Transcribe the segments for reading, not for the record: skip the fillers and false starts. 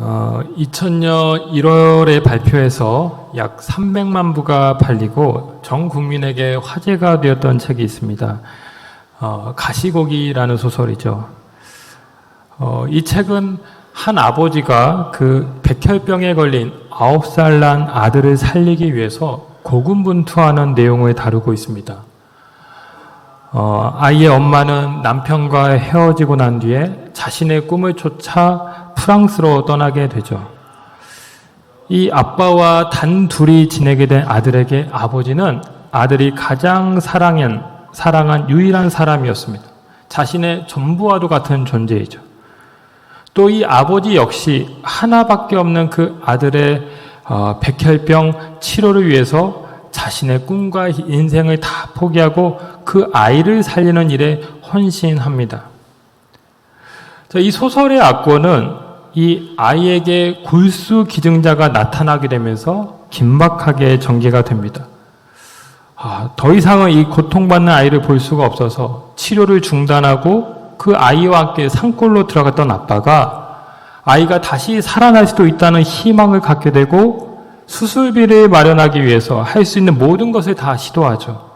2000년 1월에 발표해서 약 300만 부가 팔리고 전 국민에게 화제가 되었던 책이 있습니다. 가시고기라는 소설이죠. 이 책은 한 아버지가 그 백혈병에 걸린 9살 난 아들을 살리기 위해서 고군분투하는 내용을 다루고 있습니다. 아이의 엄마는 남편과 헤어지고 난 뒤에 자신의 꿈을 쫓아 프랑스로 떠나게 되죠. 이 아빠와 단 둘이 지내게 된 아들에게 아버지는 아들이 가장 사랑한 유일한 사람이었습니다. 자신의 전부와도 같은 존재이죠. 또 이 아버지 역시 하나밖에 없는 그 아들의 백혈병 치료를 위해서 자신의 꿈과 인생을 다 포기하고 그 아이를 살리는 일에 헌신합니다. 이 소설의 악권은 이 아이에게 골수 기증자가 나타나게 되면서 긴박하게 전개가 됩니다. 더 이상은 이 고통받는 아이를 볼 수가 없어서 치료를 중단하고 그 아이와 함께 산골로 들어갔던 아빠가 아이가 다시 살아날 수도 있다는 희망을 갖게 되고 수술비를 마련하기 위해서 할 수 있는 모든 것을 다 시도하죠.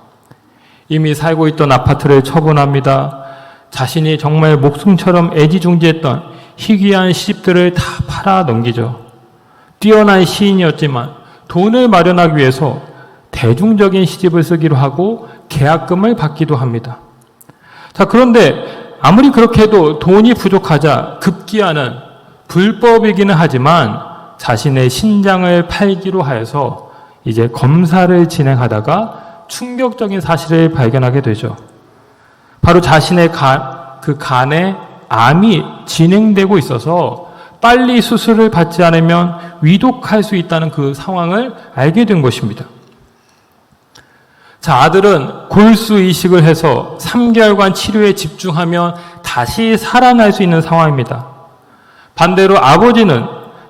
이미 살고 있던 아파트를 처분합니다. 자신이 정말 목숨처럼 애지중지했던 희귀한 시집들을 다 팔아 넘기죠. 뛰어난 시인이었지만 돈을 마련하기 위해서 대중적인 시집을 쓰기로 하고 계약금을 받기도 합니다. 그런데 아무리 그렇게 해도 돈이 부족하자 급기야는 불법이기는 하지만 자신의 신장을 팔기로 하여서 이제 검사를 진행하다가 충격적인 사실을 발견하게 되죠. 바로 자신의 간에 암이 진행되고 있어서 빨리 수술을 받지 않으면 위독할 수 있다는 그 상황을 알게 된 것입니다. 아들은 골수 이식을 해서 3개월간 치료에 집중하면 다시 살아날 수 있는 상황입니다. 반대로 아버지는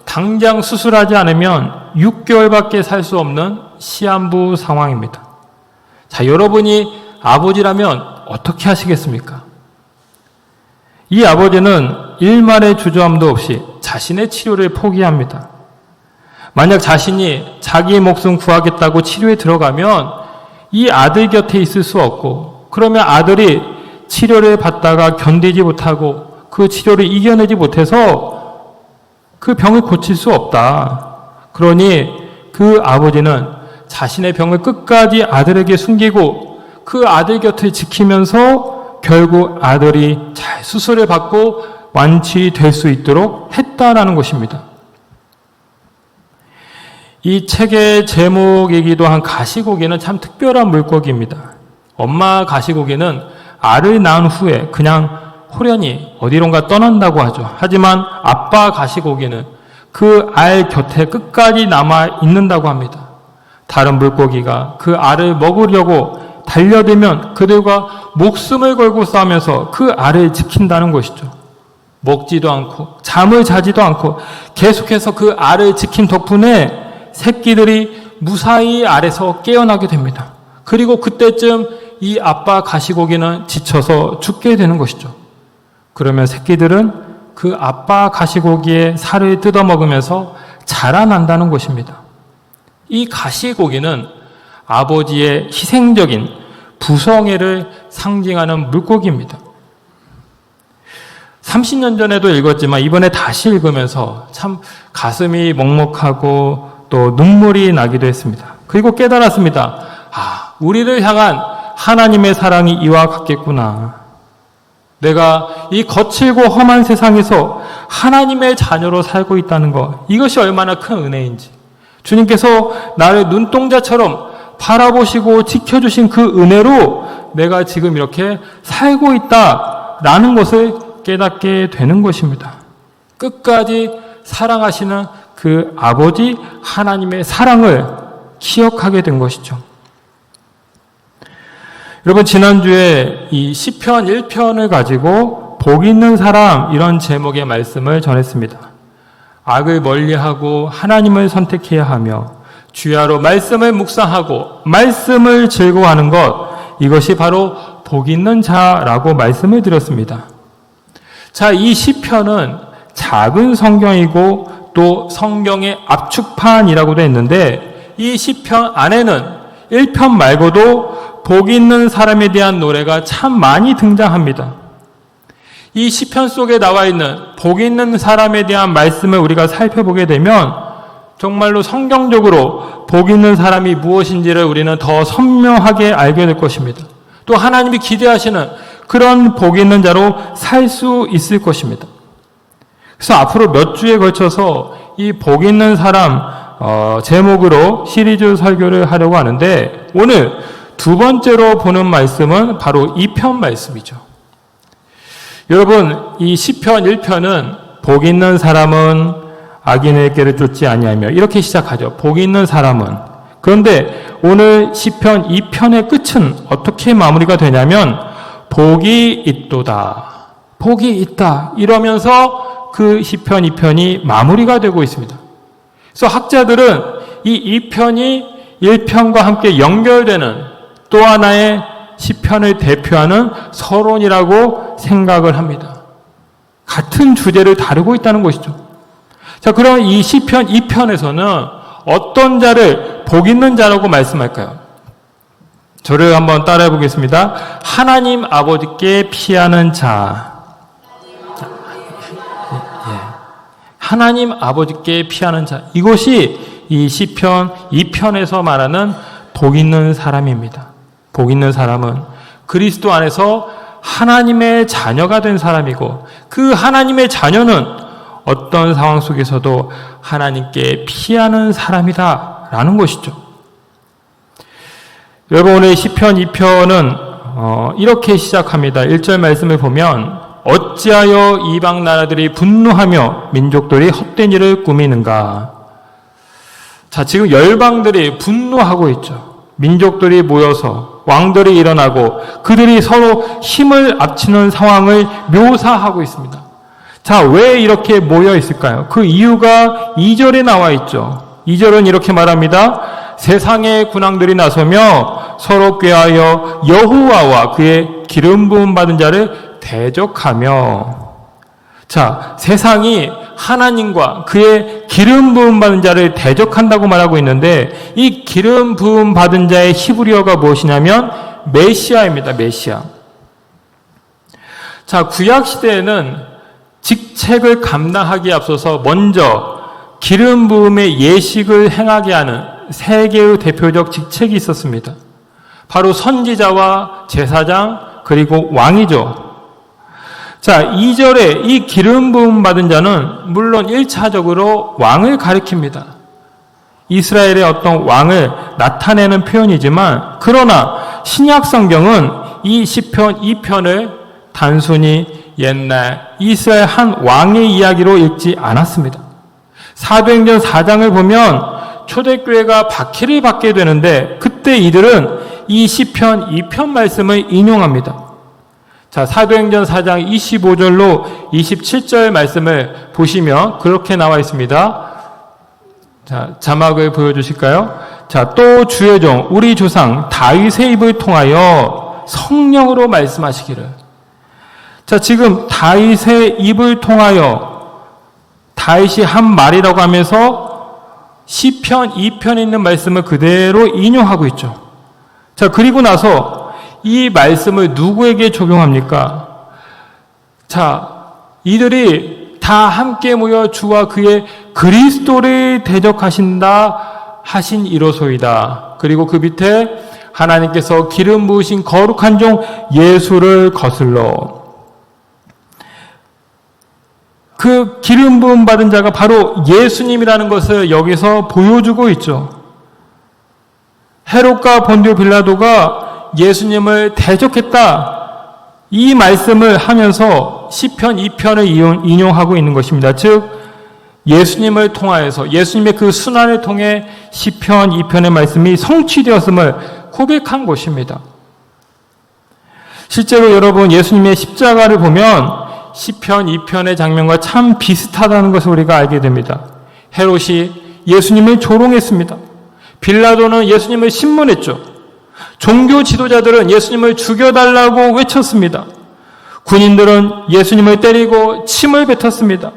당장 수술하지 않으면 6개월밖에 살 수 없는 시한부 상황입니다. 여러분이 아버지라면 어떻게 하시겠습니까? 이 아버지는 일말의 주저함도 없이 자신의 치료를 포기합니다. 만약 자신이 자기 목숨 구하겠다고 치료에 들어가면 이 아들 곁에 있을 수 없고, 그러면 아들이 치료를 받다가 견디지 못하고 그 치료를 이겨내지 못해서 그 병을 고칠 수 없다. 그러니 그 아버지는 자신의 병을 끝까지 아들에게 숨기고 그 아들 곁을 지키면서 결국 아들이 잘 수술을 받고 완치될 수 있도록 했다라는 것입니다. 이 책의 제목이기도 한 가시고기는 참 특별한 물고기입니다. 엄마 가시고기는 알을 낳은 후에 그냥 호련히 어디론가 떠난다고 하죠. 하지만 아빠 가시고기는 그 알 곁에 끝까지 남아 있는다고 합니다. 다른 물고기가 그 알을 먹으려고 달려들면 그들과 목숨을 걸고 싸우면서 그 알을 지킨다는 것이죠. 먹지도 않고 잠을 자지도 않고 계속해서 그 알을 지킨 덕분에 새끼들이 무사히 알에서 깨어나게 됩니다. 그리고 그때쯤 이 아빠 가시고기는 지쳐서 죽게 되는 것이죠. 그러면 새끼들은 그 아빠 가시고기의 살을 뜯어먹으면서 자라난다는 것입니다. 이 가시고기는 아버지의 희생적인 부성애를 상징하는 물고기입니다. 30년 전에도 읽었지만 이번에 다시 읽으면서 참 가슴이 먹먹하고 또 눈물이 나기도 했습니다. 그리고 깨달았습니다. 우리를 향한 하나님의 사랑이 이와 같겠구나. 내가 이 거칠고 험한 세상에서 하나님의 자녀로 살고 있다는 것, 이것이 얼마나 큰 은혜인지, 주님께서 나를 눈동자처럼 바라보시고 지켜주신 그 은혜로 내가 지금 이렇게 살고 있다라는 것을 깨닫게 되는 것입니다. 끝까지 사랑하시는 그 아버지 하나님의 사랑을 기억하게 된 것이죠. 여러분, 지난주에 이 시편 1편을 가지고 복 있는 사람, 이런 제목의 말씀을 전했습니다. 악을 멀리하고 하나님을 선택해야 하며 주야로 말씀을 묵상하고 말씀을 즐거워하는 것, 이것이 바로 복 있는 자라고 말씀을 드렸습니다. 이 시편은 작은 성경이고 또 성경의 압축판이라고도 했는데 이 시편 안에는 1편 말고도 복 있는 사람에 대한 노래가 참 많이 등장합니다. 이 시편 속에 나와 있는 복 있는 사람에 대한 말씀을 우리가 살펴보게 되면 정말로 성경적으로 복 있는 사람이 무엇인지를 우리는 더 선명하게 알게 될 것입니다. 또 하나님이 기대하시는 그런 복 있는 자로 살 수 있을 것입니다. 그래서 앞으로 몇 주에 걸쳐서 이 복 있는 사람 제목으로 시리즈 설교를 하려고 하는데 오늘 두 번째로 보는 말씀은 바로 2편 말씀이죠. 여러분, 이 시편 1편은 복 있는 사람은 악인의 길을 쫓지 아니하며 이렇게 시작하죠. 복 있는 사람은. 그런데 오늘 시편 2편의 끝은 어떻게 마무리가 되냐면 복이 있도다. 복이 있다. 이러면서 그 시편 2편이 마무리가 되고 있습니다. 그래서 학자들은 이 2편이 1편과 함께 연결되는 또 하나의 시편을 대표하는 서론이라고 생각을 합니다. 같은 주제를 다루고 있다는 것이죠. 자, 그럼 이 시편 2편에서는 어떤 자를 복 있는 자라고 말씀할까요? 저를 한번 따라해 보겠습니다. 하나님 아버지께 피하는 자. 하나님 아버지께 피하는 자. 이것이 이 시편 2편에서 말하는 복 있는 사람입니다. 복 있는 사람은 그리스도 안에서 하나님의 자녀가 된 사람이고 그 하나님의 자녀는 어떤 상황 속에서도 하나님께 피하는 사람이다라는 것이죠. 여러분, 오늘 시편 2편은 이렇게 시작합니다. 1절 말씀을 보면 어찌하여 이방 나라들이 분노하며 민족들이 헛된 일을 꾸미는가. 자, 지금 열방들이 분노하고 있죠. 민족들이 모여서 왕들이 일어나고 그들이 서로 힘을 합치는 상황을 묘사하고 있습니다. 자, 왜 이렇게 모여 있을까요? 그 이유가 2절에 나와 있죠. 2절은 이렇게 말합니다. 세상의 군왕들이 나서며 서로 꾀하여 여호와와 그의 기름 부음 받은 자를 대적하며. 자, 세상이 하나님과 그의 기름 부음 받은 자를 대적한다고 말하고 있는데 이 기름 부음 받은 자의 히브리어가 무엇이냐면 메시아입니다. 메시아. 자, 구약 시대에는 직책을 감당하기에 앞서서 먼저 기름 부음의 예식을 행하게 하는 세 개의 대표적 직책이 있었습니다. 바로 선지자와 제사장 그리고 왕이죠. 자, 2절에 이 기름 부음 받은 자는 물론 1차적으로 왕을 가리킵니다. 이스라엘의 어떤 왕을 나타내는 표현이지만 그러나 신약 성경은 이 시편 2편을 단순히 옛날 이스라엘 한 왕의 이야기로 읽지 않았습니다. 사도행전 4장을 보면 초대교회가 박해를 받게 되는데 그때 이들은 이 시편 2편 말씀을 인용합니다. 자, 사도행전 4장 25절로 27절 말씀을 보시면 그렇게 나와 있습니다. 자, 자막을 보여주실까요? 자, 또 주의 종 우리 조상 다윗의 입을 통하여 성령으로 말씀하시기를. 자, 지금 다윗의 입을 통하여 다윗이 한 말이라고 하면서 시편 2편에 있는 말씀을 그대로 인용하고 있죠. 자, 그리고 나서 이 말씀을 누구에게 적용합니까? 자, 이들이 다 함께 모여 주와 그의 그리스도를 대적하신다 하신 이로소이다. 그리고 그 밑에 하나님께서 기름 부으신 거룩한 종 예수를 거슬러. 그 기름 부음 받은 자가 바로 예수님이라는 것을 여기서 보여주고 있죠. 헤롯과 본디오 빌라도가 예수님을 대적했다. 이 말씀을 하면서 시편 2편을 인용하고 있는 것입니다. 즉 예수님을 통하여서 예수님의 그 순환을 통해 시편 2편의 말씀이 성취되었음을 고백한 것입니다. 실제로 여러분 예수님의 십자가를 보면 시편 2편의 장면과 참 비슷하다는 것을 우리가 알게 됩니다. 헤롯이 예수님을 조롱했습니다. 빌라도는 예수님을 신문했죠. 종교 지도자들은 예수님을 죽여달라고 외쳤습니다. 군인들은 예수님을 때리고 침을 뱉었습니다.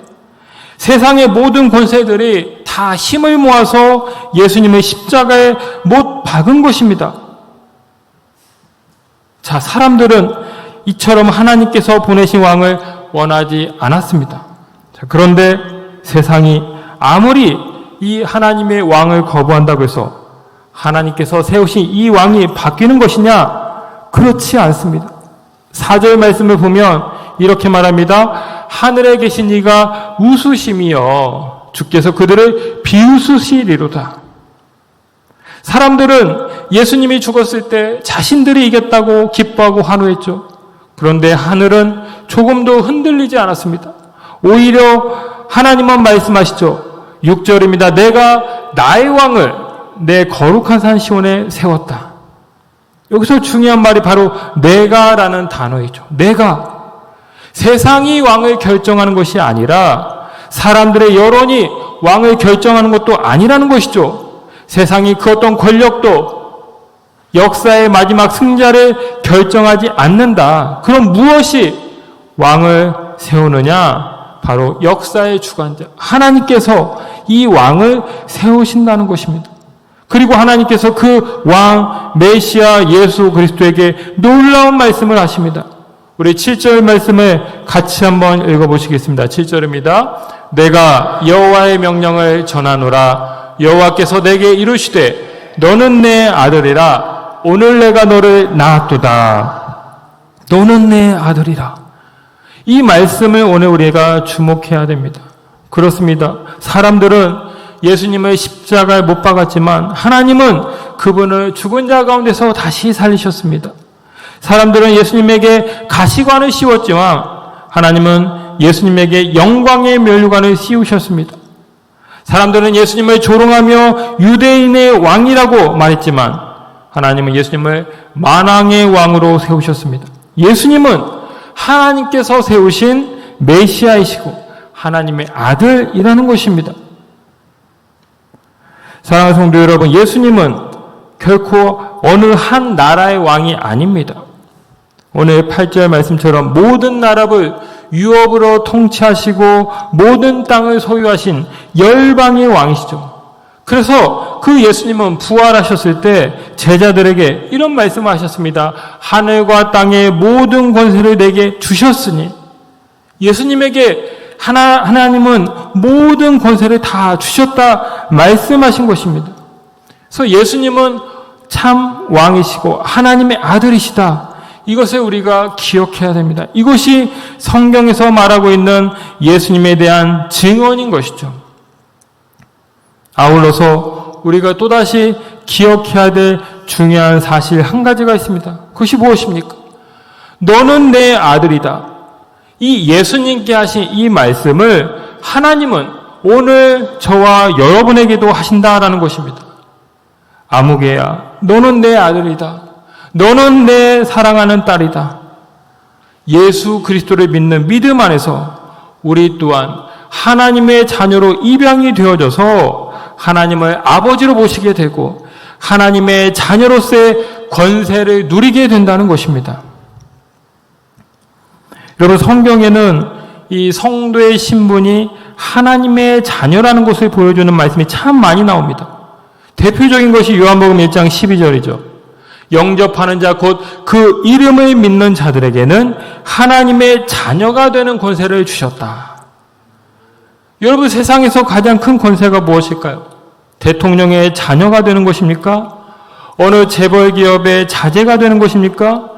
세상의 모든 권세들이 다 힘을 모아서 예수님의 십자가에 못 박은 것입니다. 자, 사람들은 이처럼 하나님께서 보내신 왕을 원하지 않았습니다. 자, 그런데 세상이 아무리 이 하나님의 왕을 거부한다고 해서 하나님께서 세우신 이 왕이 바뀌는 것이냐? 그렇지 않습니다. 4절 말씀을 보면 이렇게 말합니다. 하늘에 계신 이가 웃으심이여 주께서 그들을 비웃으시리로다. 사람들은 예수님이 죽었을 때 자신들이 이겼다고 기뻐하고 환호했죠. 그런데 하늘은 조금도 흔들리지 않았습니다. 오히려 하나님은 말씀하시죠. 6절입니다. 내가 나의 왕을 내 거룩한 산 시온에 세웠다. 여기서 중요한 말이 바로 내가라는 단어이죠. 내가. 세상이 왕을 결정하는 것이 아니라 사람들의 여론이 왕을 결정하는 것도 아니라는 것이죠. 세상이 그 어떤 권력도 역사의 마지막 승자를 결정하지 않는다. 그럼 무엇이 왕을 세우느냐? 바로 역사의 주관자 하나님께서 이 왕을 세우신다는 것입니다. 그리고 하나님께서 그 왕 메시아 예수 그리스도에게 놀라운 말씀을 하십니다. 우리 7절 말씀을 같이 한번 읽어보시겠습니다. 7절입니다. 내가 여호와의 명령을 전하노라. 여호와께서 내게 이르시되 너는 내 아들이라. 오늘 내가 너를 낳았도다. 너는 내 아들이라. 이 말씀을 오늘 우리가 주목해야 됩니다. 그렇습니다. 사람들은 예수님을 십자가에 못 박았지만 하나님은 그분을 죽은 자 가운데서 다시 살리셨습니다. 사람들은 예수님에게 가시관을 씌웠지만 하나님은 예수님에게 영광의 면류관을 씌우셨습니다. 사람들은 예수님을 조롱하며 유대인의 왕이라고 말했지만 하나님은 예수님을 만왕의 왕으로 세우셨습니다. 예수님은 하나님께서 세우신 메시아이시고 하나님의 아들이라는 것입니다. 사랑하는 성도 여러분, 예수님은 결코 어느 한 나라의 왕이 아닙니다. 오늘 8절 말씀처럼 모든 나라를 유업으로 통치하시고 모든 땅을 소유하신 열방의 왕이시죠. 그래서 그 예수님은 부활하셨을 때 제자들에게 이런 말씀을 하셨습니다. 하늘과 땅의 모든 권세를 내게 주셨으니 예수님에게 하나님은 모든 권세를 다 주셨다 말씀하신 것입니다. 그래서 예수님은 참 왕이시고 하나님의 아들이시다. 이것을 우리가 기억해야 됩니다. 이것이 성경에서 말하고 있는 예수님에 대한 증언인 것이죠. 아울러서 우리가 또다시 기억해야 될 중요한 사실 한 가지가 있습니다. 그것이 무엇입니까? 너는 내 아들이다. 이 예수님께 하신 이 말씀을 하나님은 오늘 저와 여러분에게도 하신다라는 것입니다. 아무개야, 너는 내 아들이다. 너는 내 사랑하는 딸이다. 예수 그리스도를 믿는 믿음 안에서 우리 또한 하나님의 자녀로 입양이 되어져서 하나님을 아버지로 모시게 되고 하나님의 자녀로서의 권세를 누리게 된다는 것입니다. 여러분, 성경에는 이 성도의 신분이 하나님의 자녀라는 것을 보여주는 말씀이 참 많이 나옵니다. 대표적인 것이 요한복음 1장 12절이죠. 영접하는 자 곧 그 이름을 믿는 자들에게는 하나님의 자녀가 되는 권세를 주셨다. 여러분, 세상에서 가장 큰 권세가 무엇일까요? 대통령의 자녀가 되는 것입니까? 어느 재벌 기업의 자제가 되는 것입니까?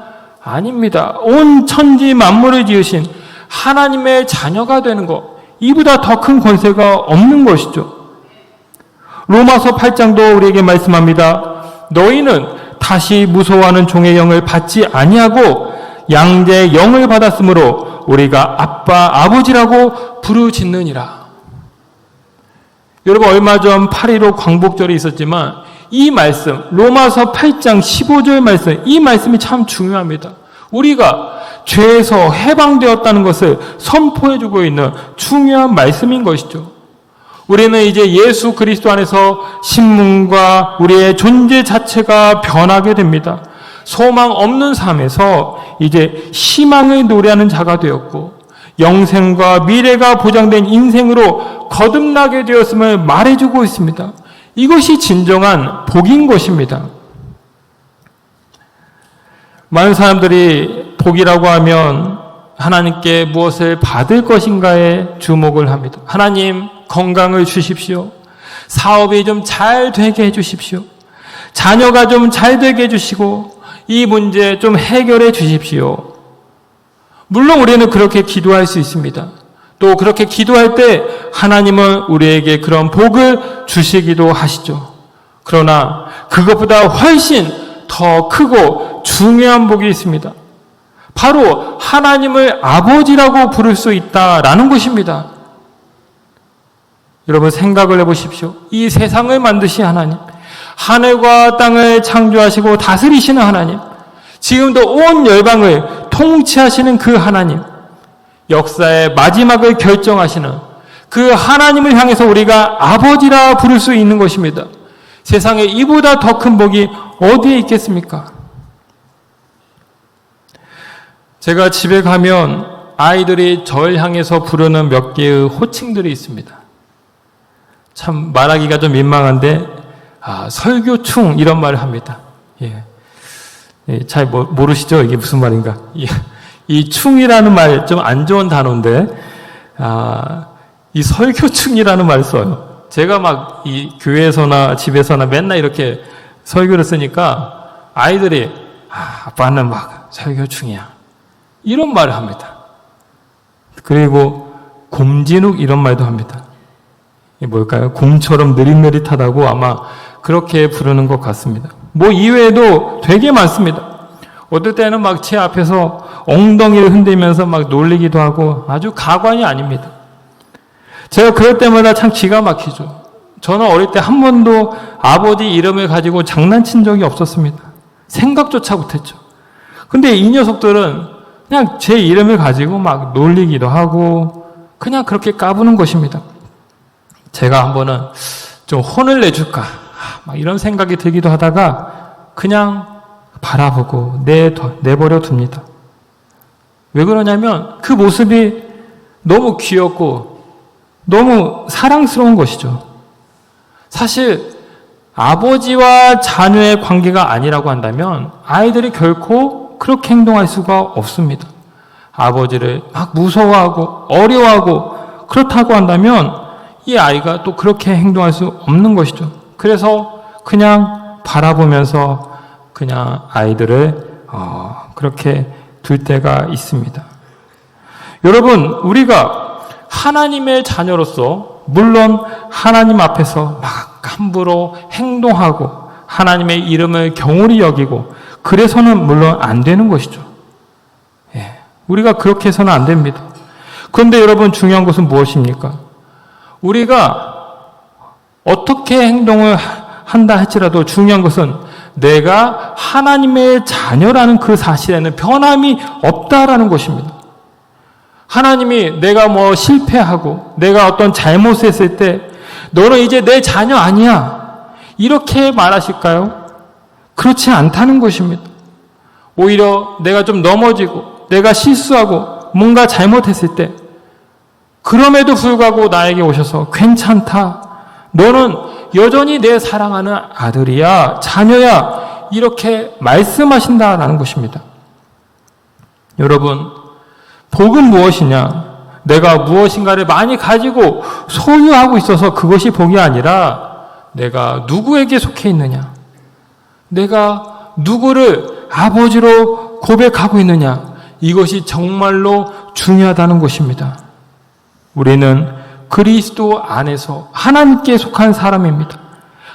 아닙니다. 온 천지 만물을 지으신 하나님의 자녀가 되는 것, 이보다 더 큰 권세가 없는 것이죠. 로마서 8장도 우리에게 말씀합니다. 너희는 다시 무서워하는 종의 영을 받지 아니하고 양자의 영을 받았으므로 우리가 아빠, 아버지라고 부르짖느니라. 여러분, 얼마 전 8.15 광복절이 있었지만 이 말씀, 로마서 8장 15절 말씀, 이 말씀이 참 중요합니다. 우리가 죄에서 해방되었다는 것을 선포해주고 있는 중요한 말씀인 것이죠. 우리는 이제 예수 그리스도 안에서 신분과 우리의 존재 자체가 변하게 됩니다. 소망 없는 삶에서 이제 희망을 노래하는 자가 되었고 영생과 미래가 보장된 인생으로 거듭나게 되었음을 말해주고 있습니다. 이것이 진정한 복인 것입니다. 많은 사람들이 복이라고 하면 하나님께 무엇을 받을 것인가에 주목을 합니다. 하나님, 건강을 주십시오. 사업이 좀 잘 되게 해주십시오. 자녀가 좀 잘 되게 해주시고 이 문제 좀 해결해 주십시오. 물론 우리는 그렇게 기도할 수 있습니다. 또 그렇게 기도할 때 하나님은 우리에게 그런 복을 주시기도 하시죠. 그러나 그것보다 훨씬 더 크고 중요한 복이 있습니다. 바로 하나님을 아버지라고 부를 수 있다라는 것입니다. 여러분 생각을 해보십시오. 이 세상을 만드신 하나님, 하늘과 땅을 창조하시고 다스리시는 하나님, 지금도 온 열방을 통치하시는 그 하나님, 역사의 마지막을 결정하시는 그 하나님을 향해서 우리가 아버지라 부를 수 있는 것입니다. 세상에 이보다 더 큰 복이 어디에 있겠습니까? 제가 집에 가면 아이들이 저를 향해서 부르는 몇 개의 호칭들이 있습니다. 참 말하기가 좀 민망한데 설교충 이런 말을 합니다. 잘 모르시죠? 이게 무슨 말인가? 이 충이라는 말 좀 안 좋은 단어인데 이 설교충이라는 말을 써요. 제가 막 이 교회에서나 집에서나 맨날 이렇게 설교를 쓰니까 아이들이 아빠는 막 설교충이야 이런 말을 합니다. 그리고 곰진욱 이런 말도 합니다. 이게 뭘까요? 곰처럼 느릿느릿하다고 아마 그렇게 부르는 것 같습니다. 뭐 이외에도 되게 많습니다. 어떨 때는 막 제 앞에서 엉덩이를 흔들면서 막 놀리기도 하고 아주 가관이 아닙니다. 제가 그럴 때마다 참 기가 막히죠. 저는 어릴 때 한 번도 아버지 이름을 가지고 장난친 적이 없었습니다. 생각조차 못했죠. 근데 이 녀석들은 그냥 제 이름을 가지고 막 놀리기도 하고 그냥 그렇게 까부는 것입니다. 제가 한 번은 좀 혼을 내줄까 막 이런 생각이 들기도 하다가 그냥 바라보고 내버려 둡니다. 왜 그러냐면 그 모습이 너무 귀엽고 너무 사랑스러운 것이죠. 사실 아버지와 자녀의 관계가 아니라고 한다면 아이들이 결코 그렇게 행동할 수가 없습니다. 아버지를 막 무서워하고 어려워하고 그렇다고 한다면 이 아이가 또 그렇게 행동할 수 없는 것이죠. 그래서 그냥 바라보면서 그냥 아이들을 그렇게 둘 때가 있습니다. 여러분, 우리가 하나님의 자녀로서 물론 하나님 앞에서 막 함부로 행동하고 하나님의 이름을 경홀히 여기고 그래서는 물론 안 되는 것이죠. 우리가 그렇게 해서는 안 됩니다. 그런데 여러분 중요한 것은 무엇입니까? 우리가 어떻게 행동을 한다 할지라도 중요한 것은 내가 하나님의 자녀라는 그 사실에는 변함이 없다라는 것입니다. 하나님이 내가 뭐 실패하고 내가 어떤 잘못을 했을 때 너는 이제 내 자녀 아니야 이렇게 말하실까요? 그렇지 않다는 것입니다. 오히려 내가 좀 넘어지고 내가 실수하고 뭔가 잘못했을 때 그럼에도 불구하고 나에게 오셔서 괜찮다. 너는 여전히 내 사랑하는 아들이야, 자녀야 이렇게 말씀하신다라는 것입니다. 여러분, 복은 무엇이냐? 내가 무엇인가를 많이 가지고 소유하고 있어서 그것이 복이 아니라 내가 누구에게 속해 있느냐? 내가 누구를 아버지로 고백하고 있느냐? 이것이 정말로 중요하다는 것입니다. 우리는 그리스도 안에서 하나님께 속한 사람입니다.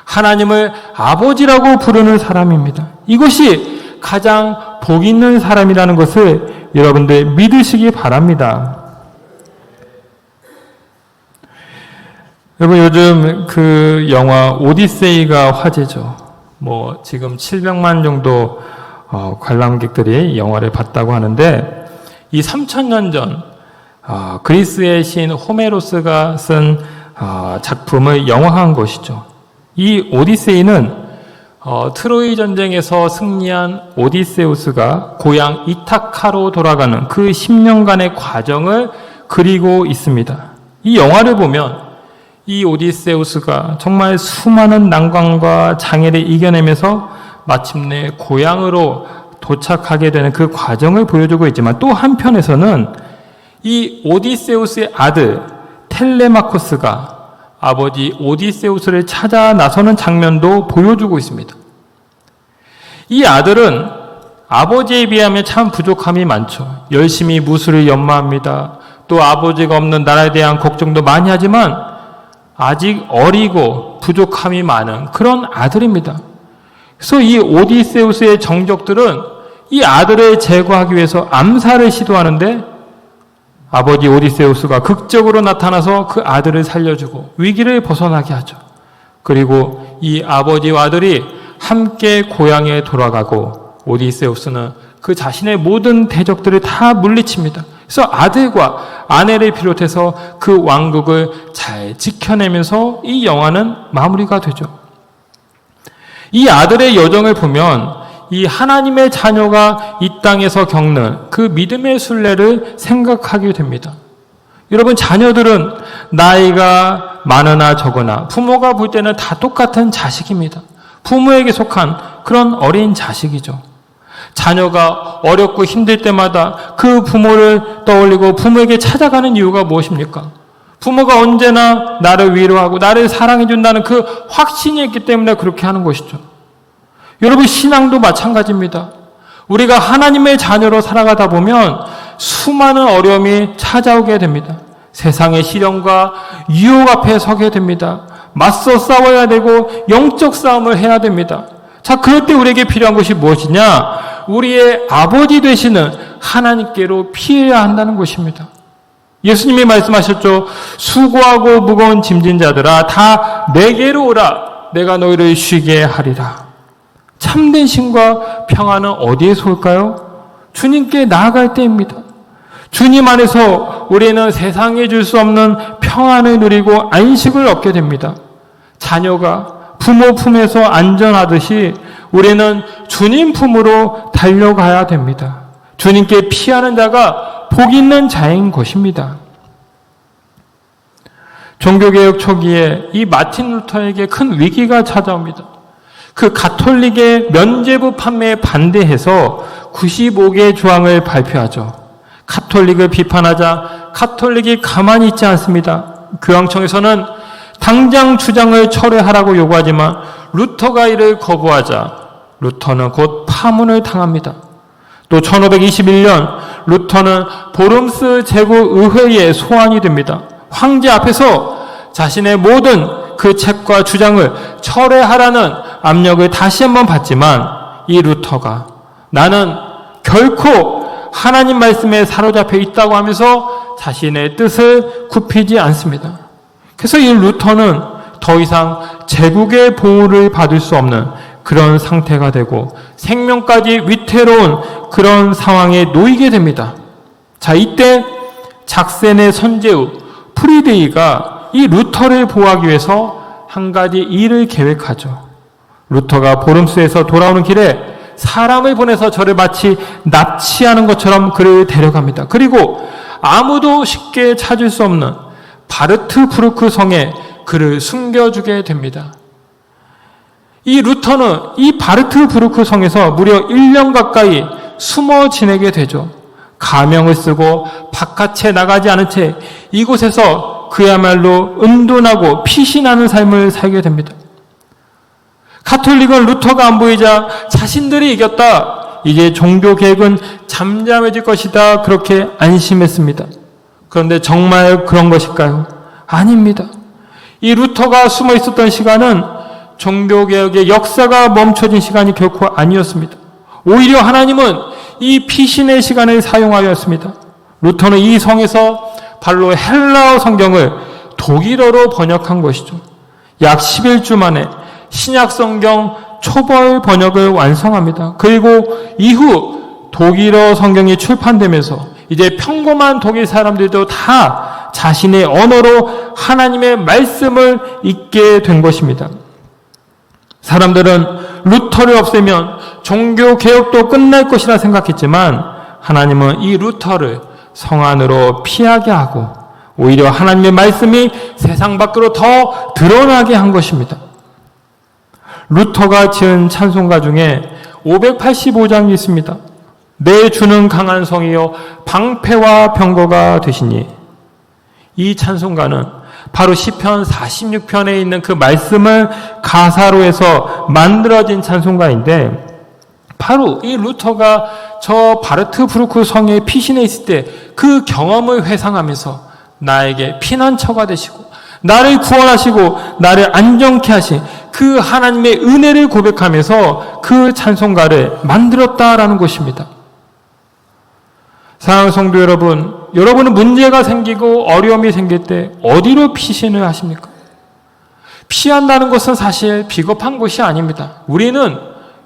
하나님을 아버지라고 부르는 사람입니다. 이것이 가장 복 있는 사람이라는 것을 여러분들 믿으시기 바랍니다. 여러분 요즘 그 영화 오디세이가 화제죠. 뭐 지금 700만 정도 관람객들이 영화를 봤다고 하는데 이 3000년 전 그리스의 시인 호메로스가 쓴 작품을 영화화한 것이죠. 이 오디세이는 트로이 전쟁에서 승리한 오디세우스가 고향 이타카로 돌아가는 그 10년간의 과정을 그리고 있습니다. 이 영화를 보면 이 오디세우스가 정말 수많은 난관과 장애를 이겨내면서 마침내 고향으로 도착하게 되는 그 과정을 보여주고 있지만, 또 한편에서는 이 오디세우스의 아들 텔레마코스가 아버지 오디세우스를 찾아 나서는 장면도 보여주고 있습니다. 이 아들은 아버지에 비하면 참 부족함이 많죠. 열심히 무술을 연마합니다. 또 아버지가 없는 나라에 대한 걱정도 많이 하지만 아직 어리고 부족함이 많은 그런 아들입니다. 그래서 이 오디세우스의 정적들은 이 아들을 제거하기 위해서 암살을 시도하는데, 아버지 오디세우스가 극적으로 나타나서 그 아들을 살려주고 위기를 벗어나게 하죠. 그리고 이 아버지와 아들이 함께 고향에 돌아가고 오디세우스는 그 자신의 모든 대적들을 다 물리칩니다. 그래서 아들과 아내를 비롯해서 그 왕국을 잘 지켜내면서 이 영화는 마무리가 되죠. 이 아들의 여정을 보면 이 하나님의 자녀가 이 땅에서 겪는 그 믿음의 순례를 생각하게 됩니다. 여러분, 자녀들은 나이가 많으나 적으나 부모가 볼 때는 다 똑같은 자식입니다. 부모에게 속한 그런 어린 자식이죠. 자녀가 어렵고 힘들 때마다 그 부모를 떠올리고 부모에게 찾아가는 이유가 무엇입니까? 부모가 언제나 나를 위로하고 나를 사랑해 준다는 그 확신이 있기 때문에 그렇게 하는 것이죠. 여러분, 신앙도 마찬가지입니다. 우리가 하나님의 자녀로 살아가다 보면 수많은 어려움이 찾아오게 됩니다. 세상의 시련과 유혹 앞에 서게 됩니다. 맞서 싸워야 되고 영적 싸움을 해야 됩니다. 자, 그럴 때 우리에게 필요한 것이 무엇이냐? 우리의 아버지 되시는 하나님께로 피해야 한다는 것입니다. 예수님이 말씀하셨죠. 수고하고 무거운 짐진 자들아, 다 내게로 오라. 내가 너희를 쉬게 하리라. 참된 쉼과 평안은 어디에서 올까요? 주님께 나아갈 때입니다. 주님 안에서 우리는 세상에 줄 수 없는 평안을 누리고 안식을 얻게 됩니다. 자녀가 부모 품에서 안전하듯이 우리는 주님 품으로 달려가야 됩니다. 주님께 피하는 자가 복 있는 자인 것입니다. 종교개혁 초기에 이 마틴 루터에게 큰 위기가 찾아옵니다. 그 가톨릭의 면죄부 판매에 반대해서 95개 조항을 발표하죠. 가톨릭을 비판하자 가톨릭이 가만히 있지 않습니다. 교황청에서는 당장 주장을 철회하라고 요구하지만 루터가 이를 거부하자 루터는 곧 파문을 당합니다. 또 1521년 루터는 보름스 제국의회에 소환이 됩니다. 황제 앞에서 자신의 모든 그 책과 주장을 철회하라는 압력을 다시 한번 받지만 이 루터가 나는 결코 하나님 말씀에 사로잡혀 있다고 하면서 자신의 뜻을 굽히지 않습니다. 그래서 이 루터는 더 이상 제국의 보호를 받을 수 없는 그런 상태가 되고 생명까지 위태로운 그런 상황에 놓이게 됩니다. 자, 이때 작센의 선제후 프리드리히가 이 루터를 보호하기 위해서 한 가지 일을 계획하죠. 루터가 보름스에서 돌아오는 길에 사람을 보내서 저를 마치 납치하는 것처럼 그를 데려갑니다. 그리고 아무도 쉽게 찾을 수 없는 바르트부르크 성에 그를 숨겨주게 됩니다. 이 루터는 이 바르트부르크 성에서 무려 1년 가까이 숨어 지내게 되죠. 가명을 쓰고 바깥에 나가지 않은 채 이곳에서 그야말로 은둔하고 피신하는 삶을 살게 됩니다. 가톨릭은 루터가 안 보이자 자신들이 이겼다. 이제 종교개혁은 잠잠해질 것이다. 그렇게 안심했습니다. 그런데 정말 그런 것일까요? 아닙니다. 이 루터가 숨어 있었던 시간은 종교개혁의 역사가 멈춰진 시간이 결코 아니었습니다. 오히려 하나님은 이 피신의 시간을 사용하였습니다. 루터는 이 성에서 발로 헬라어 성경을 독일어로 번역한 것이죠. 약 11주 만에 신약 성경 초벌 번역을 완성합니다. 그리고 이후 독일어 성경이 출판되면서 이제 평범한 독일 사람들도 다 자신의 언어로 하나님의 말씀을 읽게 된 것입니다. 사람들은 루터를 없애면 종교 개혁도 끝날 것이라 생각했지만 하나님은 이 루터를 성 안으로 피하게 하고 오히려 하나님의 말씀이 세상 밖으로 더 드러나게 한 것입니다. 루터가 지은 찬송가 중에 585장이 있습니다. 내 주는 강한 성이요 방패와 병거가 되시니. 이 찬송가는 바로 시편 46편에 있는 그 말씀을 가사로 해서 만들어진 찬송가인데, 바로 이 루터가 저 바르트브루크 성에 피신해 있을 때 그 경험을 회상하면서 나에게 피난처가 되시고 나를 구원하시고 나를 안정케 하신 그 하나님의 은혜를 고백하면서 그 찬송가를 만들었다라는 것입니다. 사랑하는 성도 여러분, 여러분은 문제가 생기고 어려움이 생길 때 어디로 피신을 하십니까? 피한다는 것은 사실 비겁한 것이 아닙니다. 우리는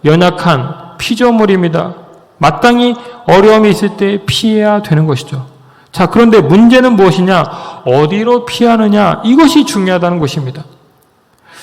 연약한 피조물입니다. 마땅히 어려움이 있을 때 피해야 되는 것이죠. 자, 그런데 문제는 무엇이냐? 어디로 피하느냐? 이것이 중요하다는 것입니다.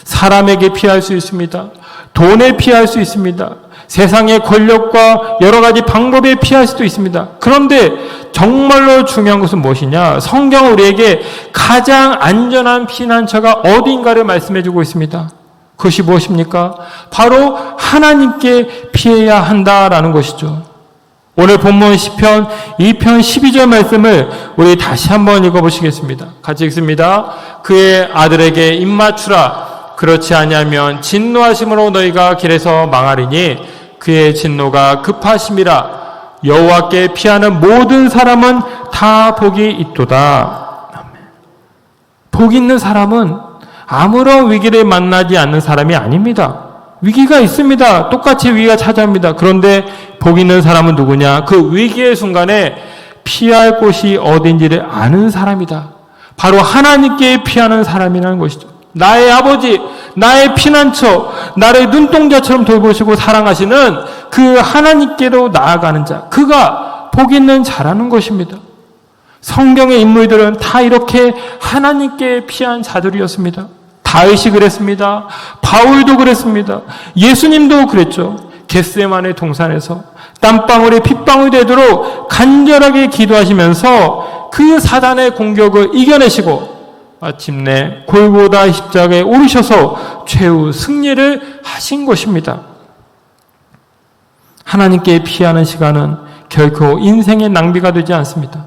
사람에게 피할 수 있습니다. 돈에 피할 수 있습니다. 세상의 권력과 여러 가지 방법에 피할 수도 있습니다. 그런데 정말로 중요한 것은 무엇이냐? 성경은 우리에게 가장 안전한 피난처가 어디인가를 말씀해주고 있습니다. 그것이 무엇입니까? 바로 하나님께 피해야 한다라는 것이죠. 오늘 본문 시편 2편 12절 말씀을 우리 다시 한번 읽어보시겠습니다. 같이 읽습니다. 그의 아들에게 입맞추라. 그렇지 아니하면 진노하심으로 너희가 길에서 망하리니 그의 진노가 급하심이라. 여호와께 피하는 모든 사람은 다 복이 있도다. 복 있는 사람은 아무런 위기를 만나지 않는 사람이 아닙니다. 위기가 있습니다. 똑같이 위기가 찾아옵니다. 그런데 복 있는 사람은 누구냐? 그 위기의 순간에 피할 곳이 어딘지를 아는 사람이다. 바로 하나님께 피하는 사람이라는 것이죠. 나의 아버지, 나의 피난처, 나를 눈동자처럼 돌보시고 사랑하시는 그 하나님께로 나아가는 자, 그가 복 있는 자라는 것입니다. 성경의 인물들은 다 이렇게 하나님께 피한 자들이었습니다. 다윗이 그랬습니다. 바울도 그랬습니다. 예수님도 그랬죠. 겟세마네 동산에서 땀방울이 핏방울이 되도록 간절하게 기도하시면서 그 사단의 공격을 이겨내시고 마침내 골고다 십자가에 오르셔서 최후 승리를 하신 것입니다. 하나님께 피하는 시간은 결코 인생의 낭비가 되지 않습니다.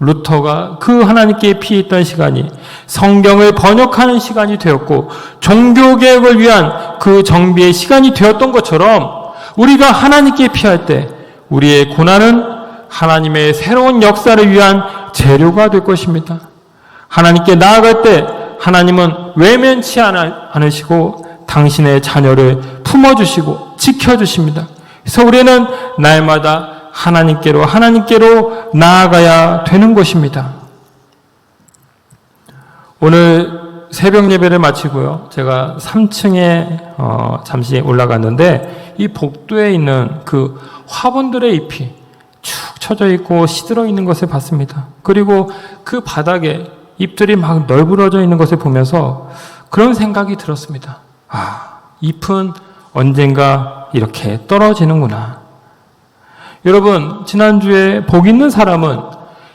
루터가 그 하나님께 피했던 시간이 성경을 번역하는 시간이 되었고 종교개혁을 위한 그 정비의 시간이 되었던 것처럼 우리가 하나님께 피할 때 우리의 고난은 하나님의 새로운 역사를 위한 재료가 될 것입니다. 하나님께 나아갈 때 하나님은 외면치 않으시고 당신의 자녀를 품어주시고 지켜주십니다. 그래서 우리는 날마다 하나님께로 나아가야 되는 것입니다. 오늘 새벽 예배를 마치고요. 제가 3층에 잠시 올라갔는데 이 복도에 있는 그 화분들의 잎이 축 처져 있고 시들어 있는 것을 봤습니다. 그리고 그 바닥에 잎들이 막 널브러져 있는 것을 보면서 그런 생각이 들었습니다. 아, 잎은 언젠가 이렇게 떨어지는구나. 여러분, 지난주에 복 있는 사람은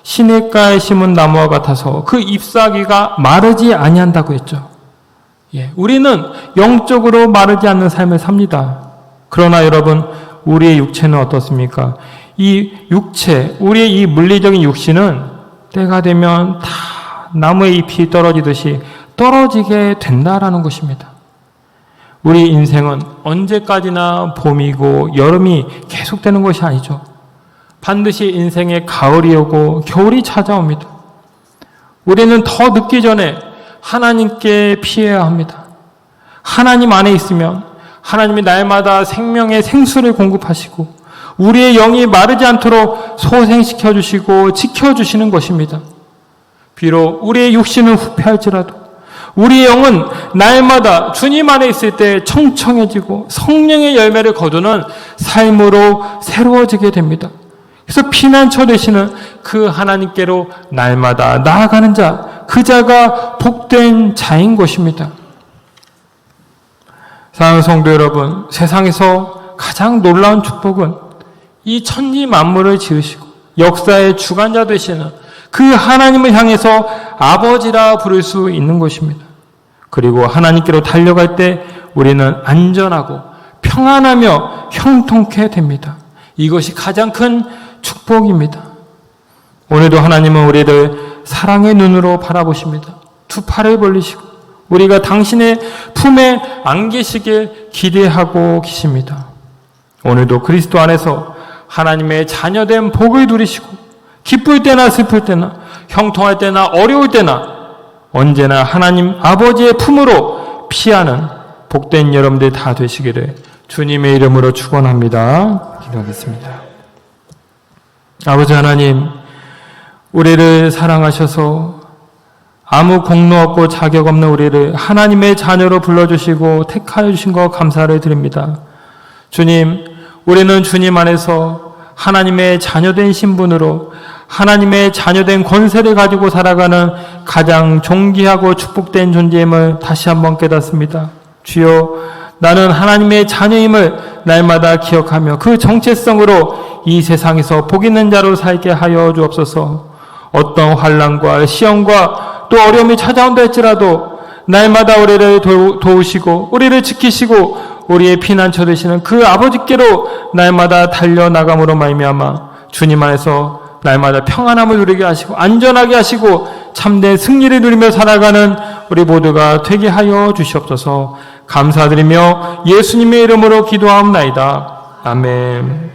시냇가에 심은 나무와 같아서 그 잎사귀가 마르지 아니한다고 했죠. 예, 우리는 영적으로 마르지 않는 삶을 삽니다. 그러나 여러분, 우리의 육체는 어떻습니까? 이 육체, 우리의 이 물리적인 육신은 때가 되면 다 나무의 잎이 떨어지듯이 떨어지게 된다라는 것입니다. 우리 인생은 언제까지나 봄이고 여름이 계속되는 것이 아니죠. 반드시 인생에 가을이 오고 겨울이 찾아옵니다. 우리는 더 늦기 전에 하나님께 피해야 합니다. 하나님 안에 있으면 하나님이 날마다 생명의 생수를 공급하시고 우리의 영이 마르지 않도록 소생시켜 주시고 지켜주시는 것입니다. 비록 우리의 육신은 후패할지라도 우리의 영은 날마다 주님 안에 있을 때 청청해지고 성령의 열매를 거두는 삶으로 새로워지게 됩니다. 그래서 피난처 되시는 그 하나님께로 날마다 나아가는 자, 그 자가 복된 자인 것입니다. 사랑하는 성도 여러분, 세상에서 가장 놀라운 축복은 이 천지 만물을 지으시고 역사의 주관자 되시는 그 하나님을 향해서 아버지라 부를 수 있는 것입니다. 그리고 하나님께로 달려갈 때 우리는 안전하고 평안하며 형통케 됩니다. 이것이 가장 큰 축복입니다. 오늘도 하나님은 우리를 사랑의 눈으로 바라보십니다. 두 팔을 벌리시고 우리가 당신의 품에 안기시길 기대하고 계십니다. 오늘도 그리스도 안에서 하나님의 자녀된 복을 누리시고 기쁠 때나 슬플 때나 형통할 때나 어려울 때나 언제나 하나님 아버지의 품으로 피하는 복된 여러분들 다 되시기를 주님의 이름으로 축원합니다. 기도하겠습니다. 아버지 하나님, 우리를 사랑하셔서 아무 공로 없고 자격 없는 우리를 하나님의 자녀로 불러주시고 택하여 주신 것 감사를 드립니다. 주님, 우리는 주님 안에서 하나님의 자녀된 신분으로 하나님의 자녀된 권세를 가지고 살아가는 가장 존귀하고 축복된 존재임을 다시 한번 깨닫습니다. 주여, 나는 하나님의 자녀임을 날마다 기억하며 그 정체성으로 이 세상에서 복 있는 자로 살게 하여 주옵소서. 어떤 환난과 시험과 또 어려움이 찾아온다 할지라도 날마다 우리를 도우시고 우리를 지키시고 우리의 피난처 되시는 그 아버지께로 날마다 달려나감으로 말미암아 주님 안에서 날마다 평안함을 누리게 하시고 안전하게 하시고 참된 승리를 누리며 살아가는 우리 모두가 되게 하여 주시옵소서. 감사드리며 예수님의 이름으로 기도하옵나이다. 아멘.